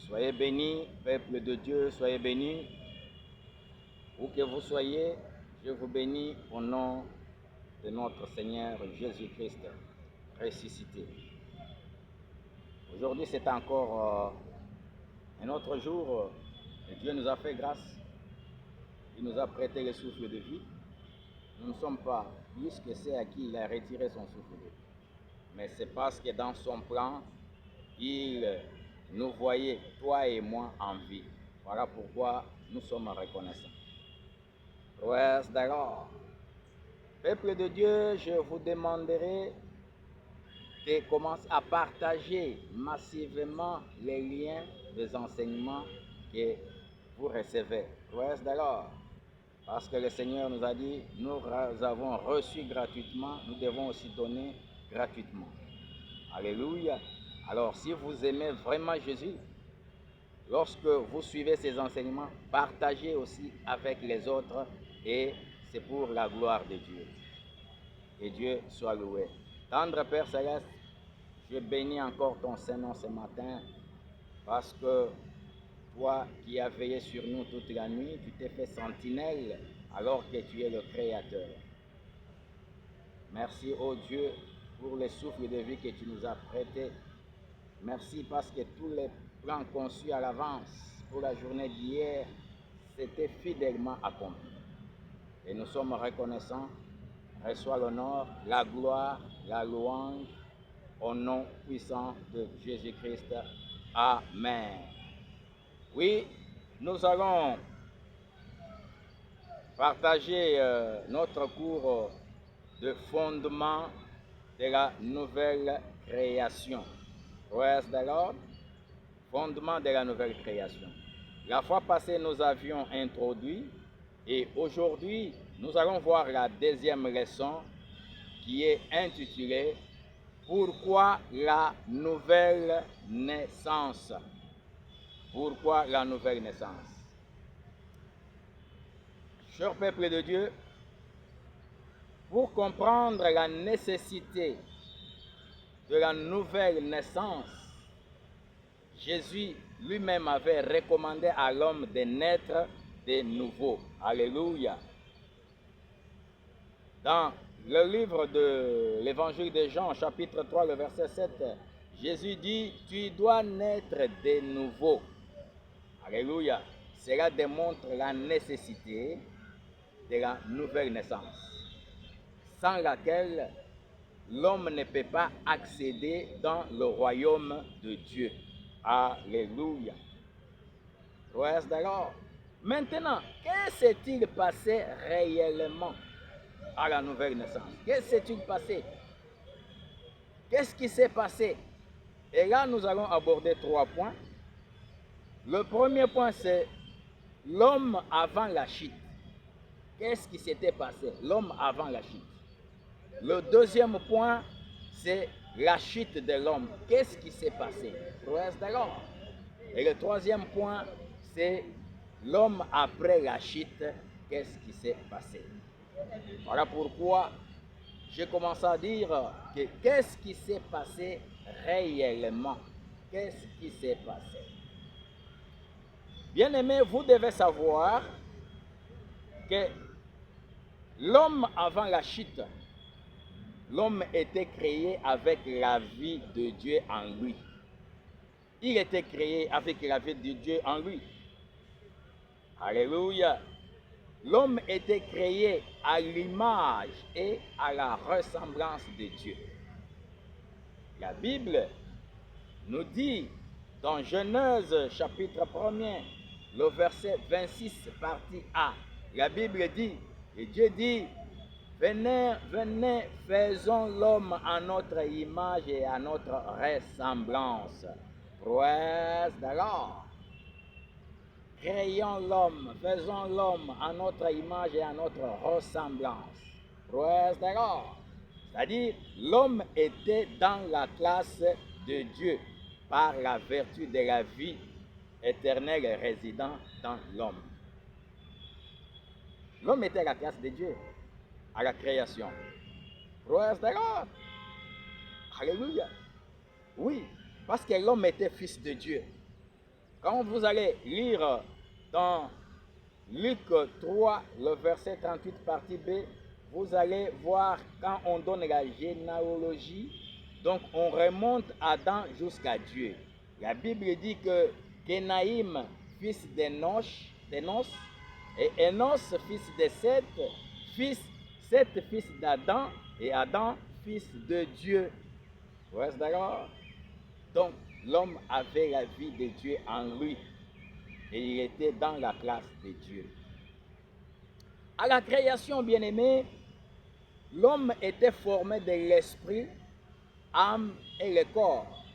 Soyez bénis, peuple de Dieu, soyez bénis. Où que vous soyez, je vous bénis au nom de notre Seigneur Jésus-Christ ressuscité. Aujourd'hui, c'est encore un autre jour et Dieu nous a fait grâce. Il nous a prêté le souffle de vie. Nous ne sommes pas plus que ceux à qui il a retiré son souffle de vie. Mais c'est parce que dans son plan, il nous voyait, toi et moi, en vie. Voilà pourquoi nous sommes reconnaissants. Praise the Lord. Peuple de Dieu, je vous demanderai de commencer à partager massivement les liens des enseignements que vous recevez. Praise the Lord. Parce que le Seigneur nous a dit, nous avons reçu gratuitement, nous devons aussi donner gratuitement. Alléluia. Alors, si vous aimez vraiment Jésus, lorsque vous suivez ses enseignements, partagez aussi avec les autres et c'est pour la gloire de Dieu. Et Dieu soit loué. Tendre Père Céleste, je bénis encore ton Saint-Nom ce matin parce que toi qui as veillé sur nous toute la nuit, tu t'es fait sentinelle alors que tu es le Créateur. Merci, ô Dieu, pour le souffle de vie que tu nous as prêté. Merci parce que tous les plans conçus à l'avance pour la journée d'hier s'étaient fidèlement accomplis. Et nous sommes reconnaissants. Reçois l'honneur, la gloire, la louange au nom puissant de Jésus-Christ. Amen. Oui, nous allons partager notre cours de fondement de la nouvelle création. Praise the Lord. Fondement de la nouvelle création. La fois passée, nous avions introduit et aujourd'hui, nous allons voir la deuxième leçon qui est intitulée « Pourquoi la nouvelle naissance ?» Pourquoi la nouvelle naissance? Cher peuple de Dieu, pour comprendre la nécessité de la nouvelle naissance, Jésus lui-même avait recommandé à l'homme de naître de nouveau. Alléluia. Dans le livre de l'Évangile de Jean, chapitre 3, le verset 7, Jésus dit, « Tu dois naître de nouveau. » Alléluia. Cela démontre la nécessité de la nouvelle naissance, sans laquelle l'homme ne peut pas accéder dans le royaume de Dieu. Alléluia. Praise the Lord. Maintenant, qu'est-ce qui s'est-il passé réellement à la nouvelle naissance? Qu'est-ce qui s'est-il passé? Qu'est-ce qui s'est passé? Et là, nous allons aborder 3 points. Le premier point, c'est l'homme avant la chute. Qu'est-ce qui s'était passé? L'homme avant la chute. Le deuxième point, c'est la chute de l'homme. Qu'est-ce qui s'est passé? Praise the Lord. Et le troisième point, c'est l'homme après la chute. Qu'est-ce qui s'est passé? Voilà pourquoi j'ai commencé à dire que qu'est-ce qui s'est passé réellement? Qu'est-ce qui s'est passé? Bien-aimés, vous devez savoir que l'homme avant la chute, l'homme était créé avec la vie de Dieu en lui. Il était créé avec la vie de Dieu en lui. Alléluia. L'homme était créé à l'image et à la ressemblance de Dieu. La Bible nous dit dans Genèse chapitre 1er, le verset 26, partie A, la Bible dit, et Dieu dit, venez, venez, faisons l'homme à notre image et à notre ressemblance. Praise the Lord. Créons l'homme, faisons l'homme à notre image et à notre ressemblance. Praise the Lord. C'est-à-dire, l'homme était dans la classe de Dieu par la vertu de la vie éternelle résidant dans l'homme. L'homme était à la classe de Dieu, à la création. Praise the Lord. Alléluia. Oui, parce que l'homme était fils de Dieu. Quand vous allez lire dans Luc 3, le verset 38, partie B, vous allez voir quand on donne la généalogie, donc on remonte Adam jusqu'à Dieu. La Bible dit que Kenaïm, fils d'Enos, et Enos, fils de Seth, fils d'Adam, et Adam, fils de Dieu. Vous êtes d'accord? Donc, l'homme avait la vie de Dieu en lui, et il était dans la classe de Dieu. À la création, bien-aimé, l'homme était formé de l'esprit, âme et le corps,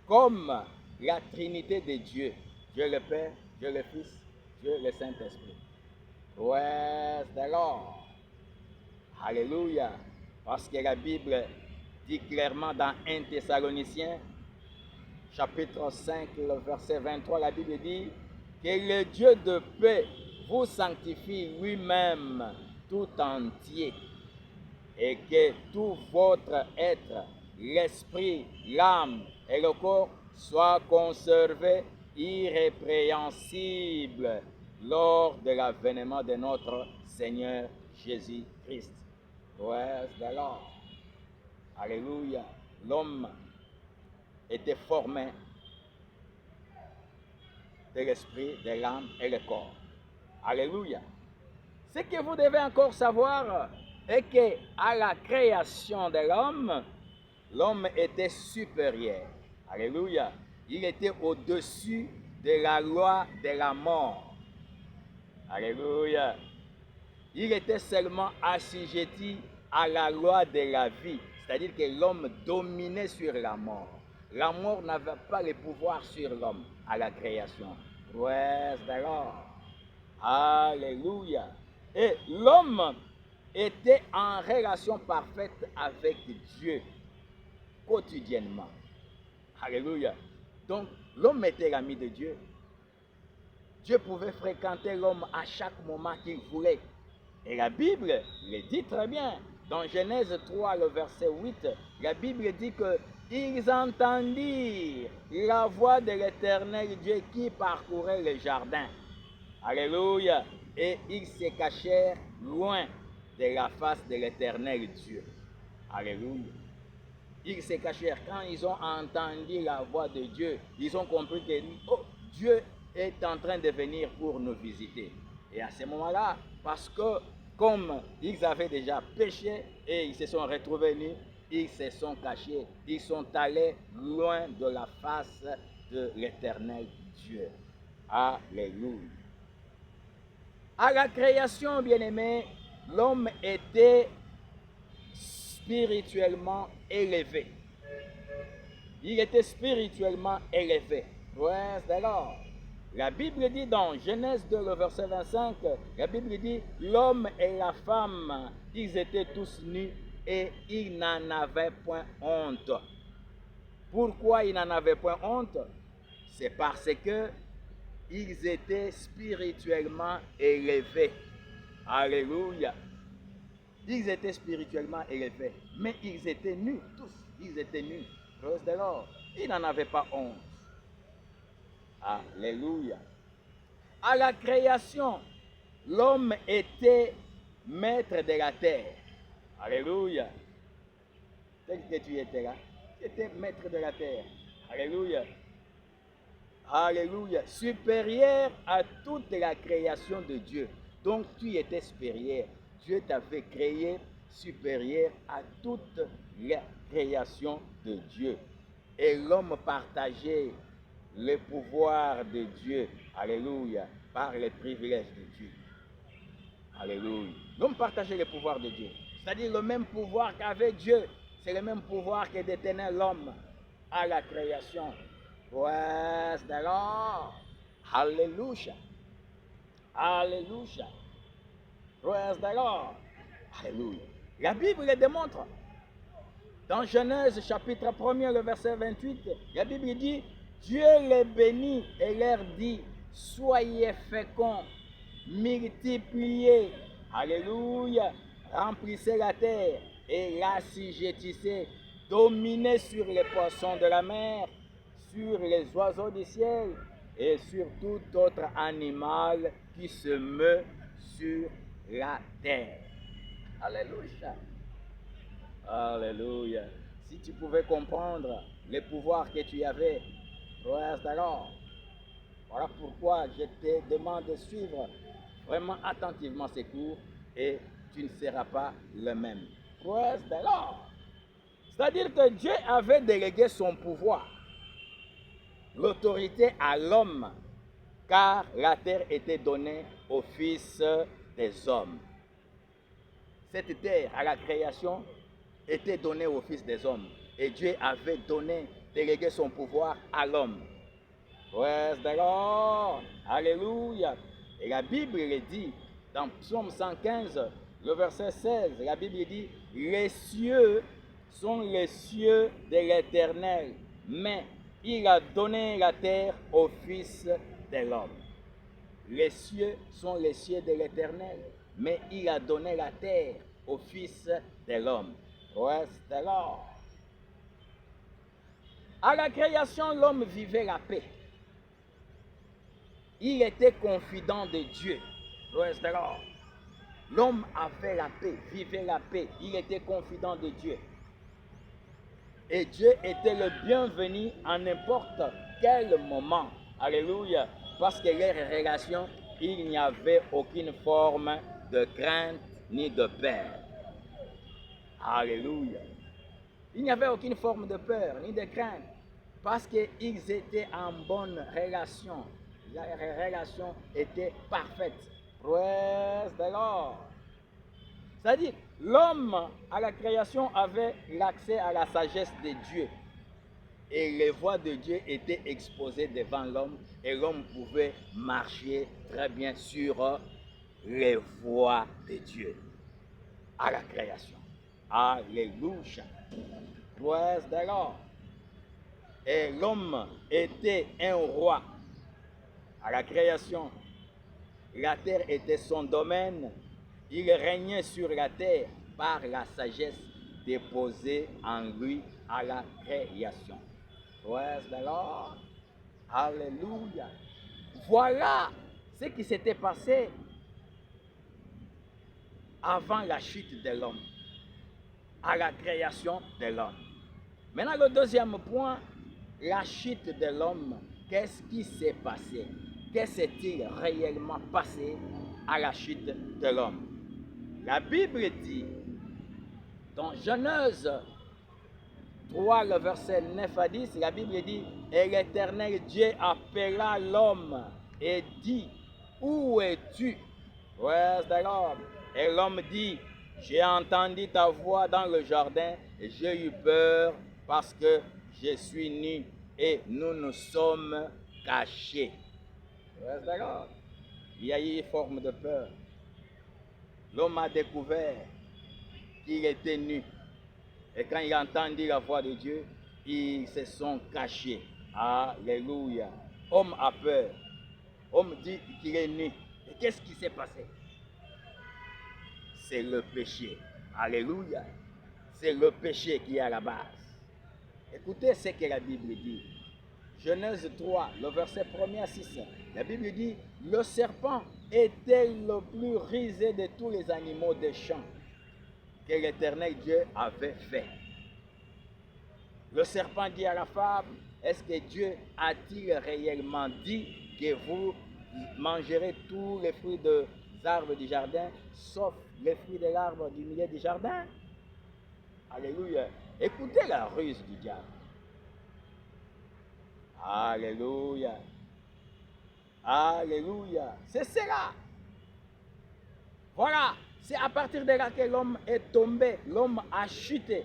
comme la Trinité de Dieu. Dieu le Père, Dieu le Fils, Dieu le Saint-Esprit. Praise the Lord. Alléluia. Parce que la Bible dit clairement dans 1 Thessaloniciens, chapitre 5, le verset 23, la Bible dit que le Dieu de paix vous sanctifie lui-même tout entier, et que tout votre être, l'esprit, l'âme et le corps soient conservés irrépréhensibles lors de l'avènement de notre Seigneur Jésus-Christ. Praise the Lord. Alléluia. L'homme était formé de l'esprit, de l'âme et le corps. Alléluia. Ce que vous devez encore savoir est qu'à la création de l'homme, l'homme était supérieur. Alléluia. Il était au-dessus de la loi de la mort. Alléluia. Il était seulement assujetti à la loi de la vie. C'est-à-dire que l'homme dominait sur la mort. La mort n'avait pas le pouvoir sur l'homme à la création. Praise the Lord. Alléluia. Et l'homme était en relation parfaite avec Dieu quotidiennement. Alléluia. Donc, l'homme était l'ami de Dieu. Dieu pouvait fréquenter l'homme à chaque moment qu'il voulait. Et la Bible le dit très bien. Dans Genèse 3, le verset 8, la Bible dit que ils entendirent la voix de l'Éternel Dieu qui parcourait le jardin. Alléluia. Et ils se cachèrent loin de la face de l'Éternel Dieu. Alléluia. Ils se cachèrent. Quand ils ont entendu la voix de Dieu, ils ont compris que Dieu est en train de venir pour nous visiter. Et à ce moment-là, parce que comme ils avaient déjà péché et ils se sont retrouvés nus, ils se sont cachés, ils sont allés loin de la face de l'Éternel Dieu. Alléluia. À la création, bien-aimé, l'homme était spirituellement élevé. Il était spirituellement élevé. Praise the Lord. La Bible dit dans Genèse 2, le verset 25, la Bible dit, l'homme et la femme, ils étaient tous nus et ils n'en avaient point honte. Pourquoi ils n'en avaient point honte? C'est parce que ils étaient spirituellement élevés. Alléluia. Ils étaient spirituellement élevés, mais ils étaient nus, tous. Ils étaient nus. Praise the Lord. Ils n'en avaient pas honte. Alléluia. À la création, l'homme était maître de la terre. Alléluia. Tel que tu étais là, tu étais maître de la terre. Alléluia. Alléluia. Supérieur à toute la création de Dieu. Donc tu étais supérieur. Dieu t'avait créé supérieur à toute la création de Dieu. Et l'homme partageait le pouvoir de Dieu. Alléluia. Par les privilèges de Dieu. Alléluia. L'homme partageait le pouvoir de Dieu. C'est-à-dire le même pouvoir qu'avait Dieu. C'est le même pouvoir que détenait l'homme à la création. Praise the Lord. Alléluia. Alléluia. Praise the Lord. Alléluia. La Bible le démontre. Dans Genèse chapitre 1er, le verset 28, la Bible dit, Dieu les bénit et leur dit, soyez féconds, multipliez, alléluia, remplissez la terre et l'assujettissez, dominez sur les poissons de la mer, sur les oiseaux du ciel, et sur tout autre animal qui se meut sur la terre. Alléluia. Alléluia. Si tu pouvais comprendre les pouvoirs que tu avais, praise alors. Voilà pourquoi je te demande de suivre vraiment attentivement ces cours et tu ne seras pas le même. Praise the Lord. C'est-à-dire que Dieu avait délégué son pouvoir, l'autorité à l'homme, car la terre était donnée au Fils des hommes. Cette terre, à la création, était donnée au Fils des hommes. Et Dieu avait délégué son pouvoir à l'homme. Praise the Lord. Alléluia. Et la Bible le dit, dans Psaume 115, le verset 16, la Bible dit, les cieux sont les cieux de l'Éternel, mais il a donné la terre au Fils de l'homme. Les cieux sont les cieux de l'Éternel, mais il a donné la terre au Fils de l'homme. Praise the Lord. À la création, l'homme vivait la paix. Il était confident de Dieu. Praise the Lord. L'homme avait la paix, vivait la paix. Il était confident de Dieu. Et Dieu était le bienvenu en n'importe quel moment. Alléluia. Parce que leur relation, il n'y avait aucune forme de crainte ni de peur. Alléluia. Il n'y avait aucune forme de peur ni de crainte. Parce qu'ils étaient en bonne relation. La relation était parfaite. Praise the Lord. C'est-à-dire, l'homme à la création avait l'accès à la sagesse de Dieu. Et les voies de Dieu étaient exposées devant l'homme et l'homme pouvait marcher très bien sur les voies de Dieu à la création. Alléluia. Praise the Lord. Et l'homme était un roi à la création. La terre était son domaine. Il régnait sur la terre par la sagesse déposée en lui à la création. Praise the Lord. Alléluia. Voilà ce qui s'était passé avant la chute de l'homme, à la création de l'homme. Maintenant, le deuxième point, la chute de l'homme. Qu'est-ce qui s'est passé? Qu'est-ce qui s'est-il réellement passé à la chute de l'homme? La Bible dit, dans Genèse 3, le verset 9 à 10, la Bible dit, et l'Éternel Dieu appela l'homme et dit, où es-tu? Praise the Lord. Et l'homme dit, j'ai entendu ta voix dans le jardin et j'ai eu peur parce que je suis nu et nous nous sommes cachés. Praise the Lord. Il y a eu une forme de peur. L'homme a découvert qu'il était nu. Et quand il a entendu la voix de Dieu, ils se sont cachés. Alléluia. Homme a peur. Homme dit qu'il est nu. Et qu'est-ce qui s'est passé? C'est le péché. Alléluia. C'est le péché qui est à la base. Écoutez ce que la Bible dit. Genèse 3, le verset 1er à 6. La Bible dit, le serpent était le plus rusé de tous les animaux des champs que l'Éternel Dieu avait fait. Le serpent dit à la femme, est-ce que Dieu a-t-il réellement dit que vous mangerez tous les fruits des arbres du jardin, sauf les fruits de l'arbre du milieu du jardin? Alléluia. Écoutez la ruse du diable. Alléluia. Alléluia. C'est cela. Voilà. C'est à partir de là que l'homme est tombé. L'homme a chuté.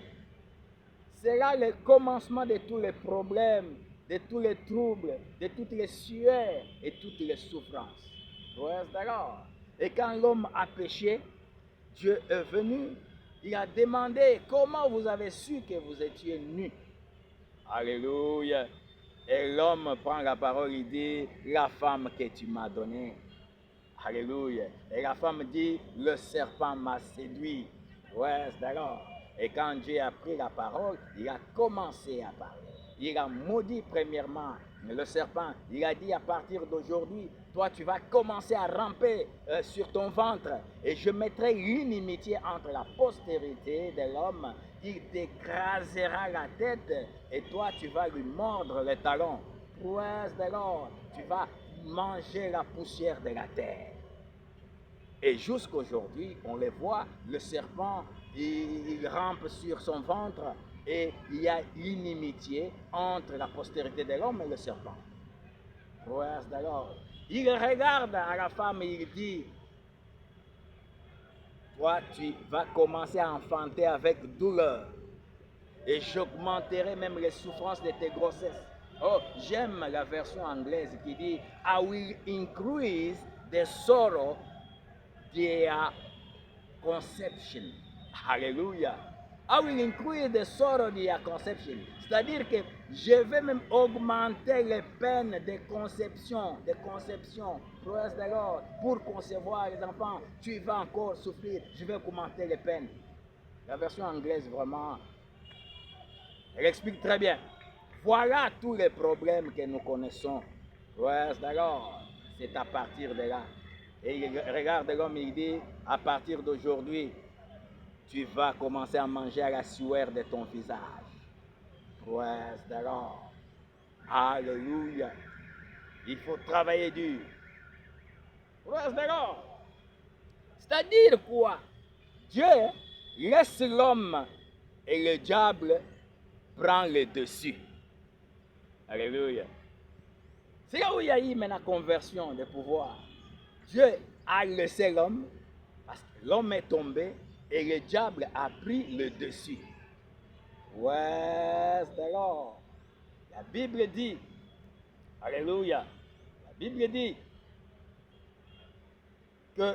C'est là le commencement de tous les problèmes, de tous les troubles, de toutes les sueurs et toutes les souffrances. Praise the Lord. Et quand l'homme a péché, Dieu est venu. Il a demandé, comment vous avez su que vous étiez nus? Alléluia. Et l'homme prend la parole, il dit, la femme que tu m'as donnée. Alléluia. Et la femme dit, le serpent m'a séduit. Praise the Lord. Et quand Dieu a pris la parole, il a commencé à parler. Il a maudit premièrement le serpent, il a dit à partir d'aujourd'hui, toi tu vas commencer à ramper sur ton ventre et je mettrai une inimitié entre la postérité de l'homme qui t'écrasera la tête et toi tu vas lui mordre les talons. Prouesse de l'or, tu vas manger la poussière de la terre. Et jusqu'aujourd'hui, on les voit, le serpent, il rampe sur son ventre et il y a une inimitié entre la postérité de l'homme et le serpent. Prouesse de l'or. Il regarde à la femme et il dit, toi tu vas commencer à enfanter avec douleur et j'augmenterai même les souffrances de tes grossesses. Oh, j'aime la version anglaise qui dit, I will increase the sorrow their conception. Alléluia. I will increase the sorrow their conception. C'est-à-dire que je vais même augmenter les peines de conception, Praise the Lord, pour concevoir les enfants. Tu vas encore souffrir, je vais augmenter les peines. La version anglaise, vraiment, elle explique très bien. Voilà tous les problèmes que nous connaissons. Praise the Lord. C'est à partir de là. Et il regarde l'homme, il dit, à partir d'aujourd'hui, tu vas commencer à manger à la sueur de ton visage. Praise the Lord. Alléluia. Il faut travailler dur. Praise the Lord. C'est-à-dire quoi? Dieu laisse l'homme et le diable prend le dessus. Alléluia. C'est là où il y a eu maintenant la conversion de pouvoir. Dieu a laissé l'homme, parce que l'homme est tombé et le diable a pris le dessus. Ouais, c'est alors. La Bible dit, alléluia, la Bible dit que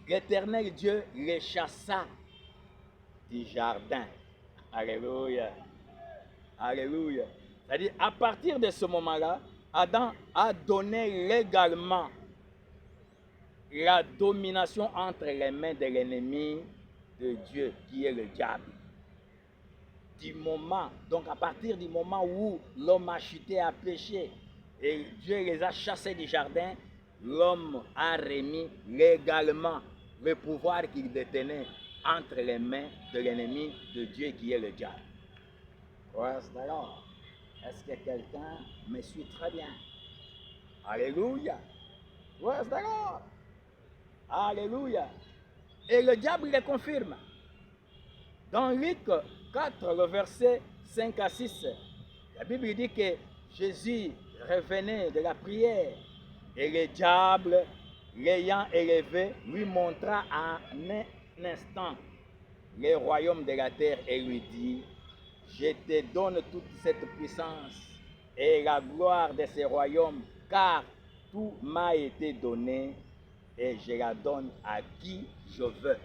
l'Éternel Dieu les chassa du jardin. Alléluia. Alléluia. C'est-à-dire, à partir de ce moment-là, Adam a donné légalement la domination entre les mains de l'ennemi de Dieu, qui est le diable. Du moment, donc à partir du moment où l'homme a chuté, a péché, et Dieu les a chassés du jardin, l'homme a remis légalement le pouvoir qu'il détenait entre les mains de l'ennemi de Dieu, qui est le diable. Alors, est-ce que quelqu'un me suit très bien? Alléluia. Alors. Alléluia. Et le diable le confirme. Dans Luc 4, le verset 5 à 6, la Bible dit que Jésus revenait de la prière et le diable, l'ayant élevé, lui montra en un instant le royaume de la terre et lui dit, je te donne toute cette puissance et la gloire de ce royaume, car tout m'a été donné et je la donne à qui je veux.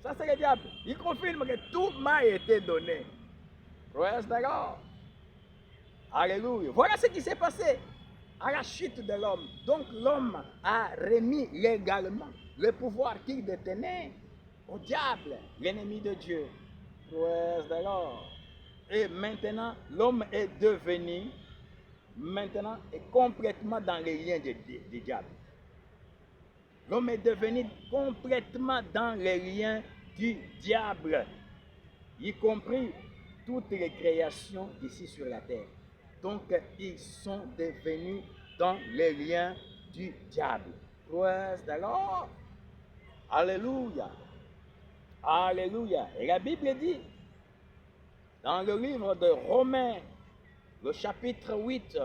Ça, c'est le diable. Il confirme que tout m'a été donné. Praise the Lord. Alléluia. Voilà ce qui s'est passé à la chute de l'homme. Donc l'homme a remis légalement le pouvoir qu'il détenait au diable, l'ennemi de Dieu. Praise the Lord. Et maintenant, l'homme est devenu, maintenant, est complètement dans les liens du diable. L'homme est devenu complètement dans les liens du diable, y compris toutes les créations ici sur la terre. Donc, ils sont devenus dans les liens du diable. Praise the Lord. Alléluia. Alléluia. Et la Bible dit, dans le livre de Romains, le chapitre 8,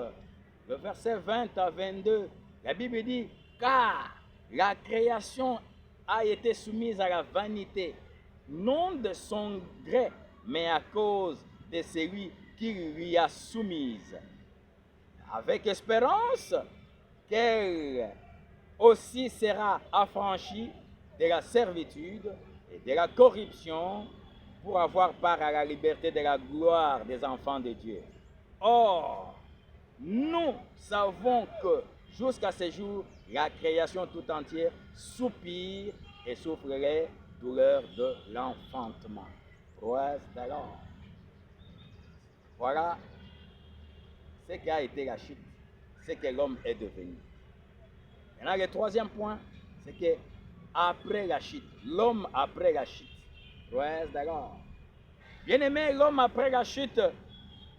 le verset 20 à 22, la Bible dit, car la création a été soumise à la vanité, non de son gré, mais à cause de celui qui lui a soumise, avec espérance qu'elle aussi sera affranchie de la servitude et de la corruption pour avoir part à la liberté de la gloire des enfants de Dieu. Or, nous savons que jusqu'à ce jour, la création tout entière soupire et souffre les douleurs de l'enfantement. Praise the Lord. Voilà ce qui a été la chute, ce que l'homme est devenu. Maintenant, le troisième point, c'est que après la chute, l'homme après la chute. Ouais, d'accord. Bien aimé, l'homme après la chute,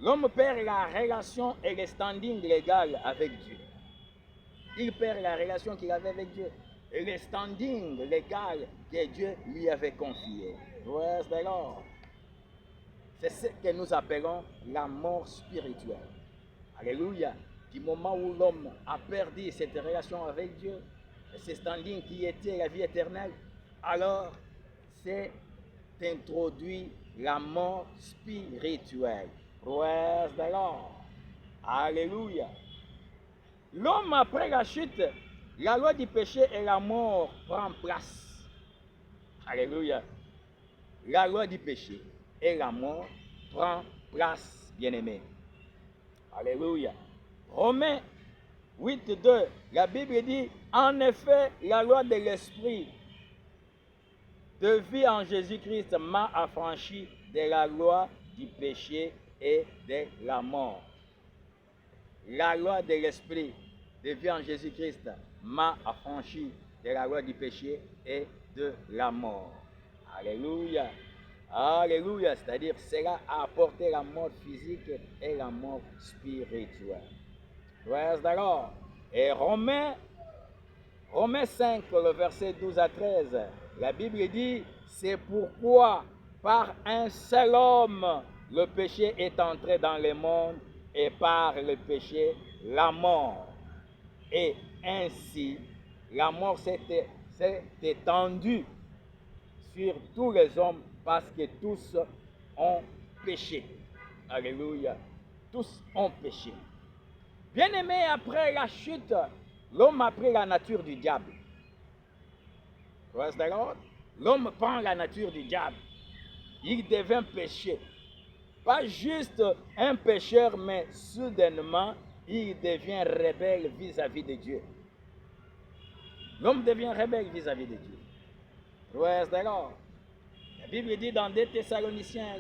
l'homme perd la relation et le standing légal avec Dieu. Il perd la relation qu'il avait avec Dieu et le standing légal que Dieu lui avait confié. Ouais, d'accord. C'est ce que nous appelons la mort spirituelle. Alléluia. Du moment où l'homme a perdu cette relation avec Dieu, ce standing qui était la vie éternelle, alors c'est introduit la mort spirituelle. Praise the Lord. Alléluia. L'homme après la chute, la loi du péché et la mort prend place. Alléluia. La loi du péché et la mort prend place, bien-aimé. Alléluia. Romains 8.2, la Bible dit, en effet, la loi de l'esprit de vie en Jésus-Christ m'a affranchi de la loi du péché et de la mort. La loi de l'esprit de vie en Jésus-Christ m'a affranchi de la loi du péché et de la mort. Alléluia. Alléluia. C'est-à-dire, cela a apporté la mort physique et la mort spirituelle. Praise the Lord. Et Romains 5, le verset 12 à 13, la Bible dit, c'est pourquoi par un seul homme le péché est entré dans le monde et par le péché la mort. Et ainsi, la mort s'est étendue sur tous les hommes parce que tous ont péché. Alléluia. Tous ont péché. Bien-aimé, après la chute, l'homme a pris la nature du diable. L'homme prend la nature du diable. Il devient péché. Pas juste un pécheur, mais soudainement, il devient rebelle vis-à-vis de Dieu. L'homme devient rebelle vis-à-vis de Dieu. La Bible dit dans 2 Thessaloniciens,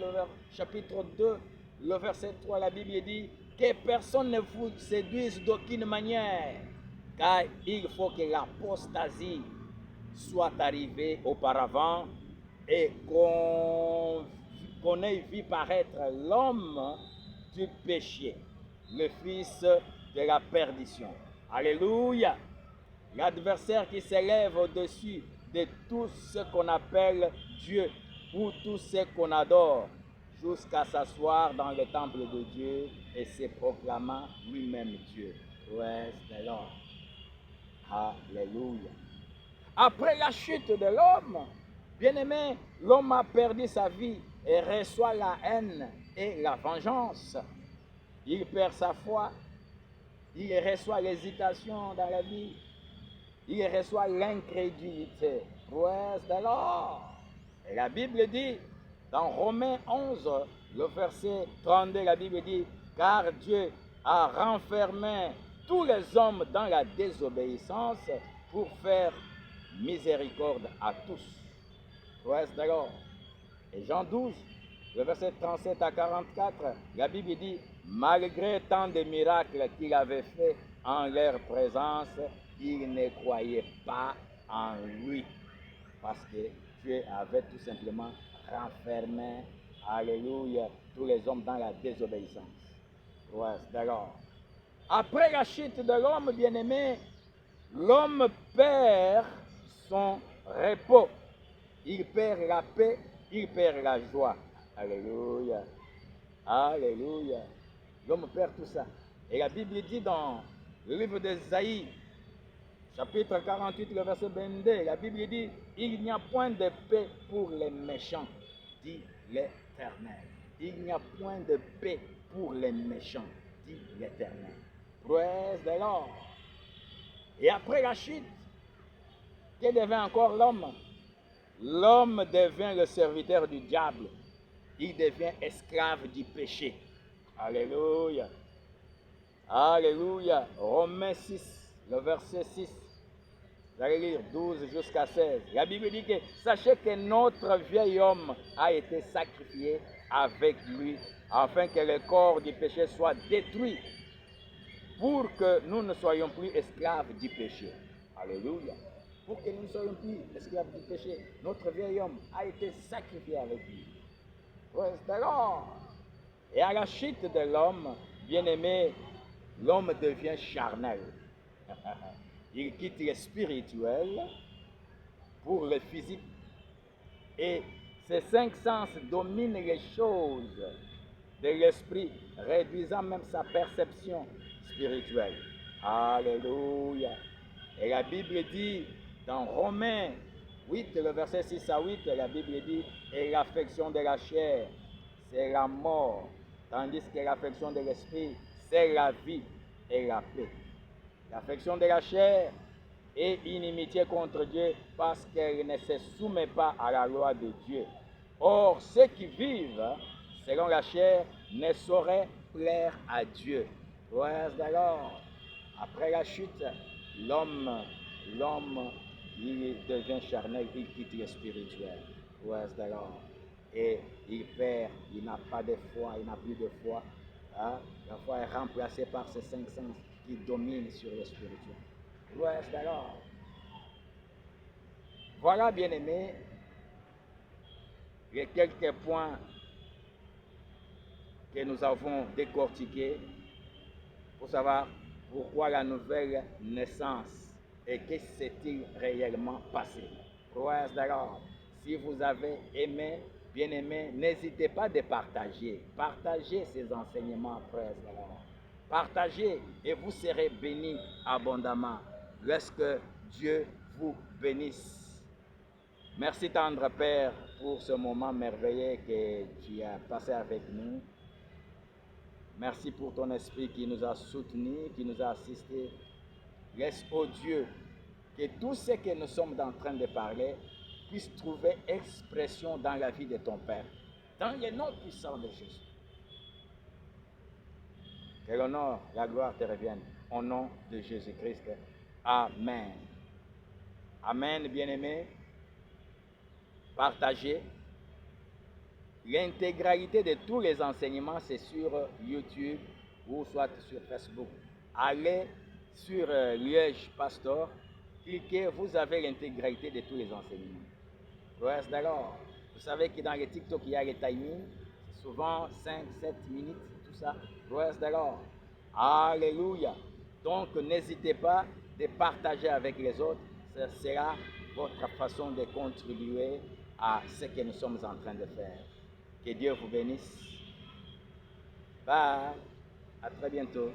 chapitre 2, le verset 3, la Bible dit que personne ne vous séduise d'aucune manière, car il faut que l'apostasie soit arrivée auparavant et qu'on ait vu paraître l'homme du péché, le fils de la perdition. Alléluia. L'adversaire qui s'élève au-dessus de tout ce qu'on appelle Dieu ou tout ce qu'on adore, jusqu'à s'asseoir dans le temple de Dieu et se proclamant lui-même Dieu. Praise the Lord. Alléluia. Après la chute de l'homme, bien-aimé, l'homme a perdu sa vie et reçoit la haine et la vengeance. Il perd sa foi, il reçoit l'hésitation dans la vie, il reçoit l'incrédulité. Praise the Lord. Et la Bible dit, dans Romains 11, le verset 32, la Bible dit, car Dieu a renfermé tous les hommes dans la désobéissance pour faire miséricorde à tous. Praise the Lord. Et Jean 12, le verset 37 à 44, la Bible dit, malgré tant de miracles qu'il avait fait en leur présence, ils ne croyaient pas en lui. Parce que Dieu avait tout simplement renfermé, alléluia, tous les hommes dans la désobéissance. Praise the Lord. Après la chute de l'homme bien-aimé, l'homme perd son repos. Il perd la paix, il perd la joie. Alléluia. Alléluia. L'homme perd tout ça. Et la Bible dit dans le livre d'Ésaïe, chapitre 48, le verset 22, la Bible dit, il n'y a point de paix pour les méchants, dit l'Éternel. Il n'y a point de paix pour les méchants, dit l'Éternel. Praise the Lord. Et après la chute, que devient encore l'homme? L'homme devient le serviteur du diable. Il devient esclave du péché. Alléluia. Alléluia. Romains 6, le verset 6. Vous allez lire 12 jusqu'à 16. La Bible dit que sachez que notre vieil homme a été sacrifié avec lui, afin que le corps du péché soit détruit pour que nous ne soyons plus esclaves du péché. Alléluia. Pour que nous ne soyons plus esclaves du péché, notre vieil homme a été sacrifié avec lui. Praise the Lord. Et à la chute de l'homme, bien-aimé, l'homme devient charnel. Il quitte le spirituel pour le physique. Et ces 5 sens dominent les choses de l'esprit, réduisant même sa perception spirituelle. Alléluia. Et la Bible dit dans Romains 8, le verset 6 à 8, la Bible dit, et l'affection de la chair, c'est la mort, tandis que l'affection de l'esprit, c'est la vie et la paix. L'affection de la chair est inimitié contre Dieu parce qu'elle ne se soumet pas à la loi de Dieu. Or, ceux qui vivent selon la chair ne sauraient plaire à Dieu. Praise the Lord. Après la chute, l'homme, il devient charnel, il quitte le spirituel. Praise the Lord. Et il perd, il n'a pas de foi, il n'a plus de foi. Hein? La foi est remplacée par ces 5 sens qui dominent sur le spirituel. Praise the Lord. Voilà, bien-aimés, les quelques points que nous avons décortiqués pour savoir pourquoi la nouvelle naissance et qu'est-ce qui s'est-il réellement passé. Praise the Lord. Si vous avez aimé, bien aimé, n'hésitez pas de partager. Partagez ces enseignements, praise the Lord. Partagez et vous serez bénis abondamment. Laisse que Dieu vous bénisse. Merci tendre Père pour ce moment merveilleux que tu as passé avec nous. Merci pour ton esprit qui nous a soutenus, qui nous a assistés. Laisse, ô Dieu, que tout ce que nous sommes en train de parler puisse trouver expression dans la vie de ton Père. Dans le nom puissant de Jésus. Que l'honneur, la gloire te reviennent. Au nom de Jésus-Christ. Amen. Amen, bien-aimés. Partagez. L'intégralité de tous les enseignements, c'est sur YouTube ou soit sur Facebook. Allez sur Liège Pastor, cliquez, vous avez l'intégralité de tous les enseignements. Praise the Lord. Vous savez que dans les TikTok, il y a les timings, souvent 5, 7 minutes, tout ça. Praise the Lord. Alléluia. Donc, n'hésitez pas de partager avec les autres. Ce sera votre façon de contribuer à ce que nous sommes en train de faire. Que Dieu vous bénisse. Bye. À très bientôt.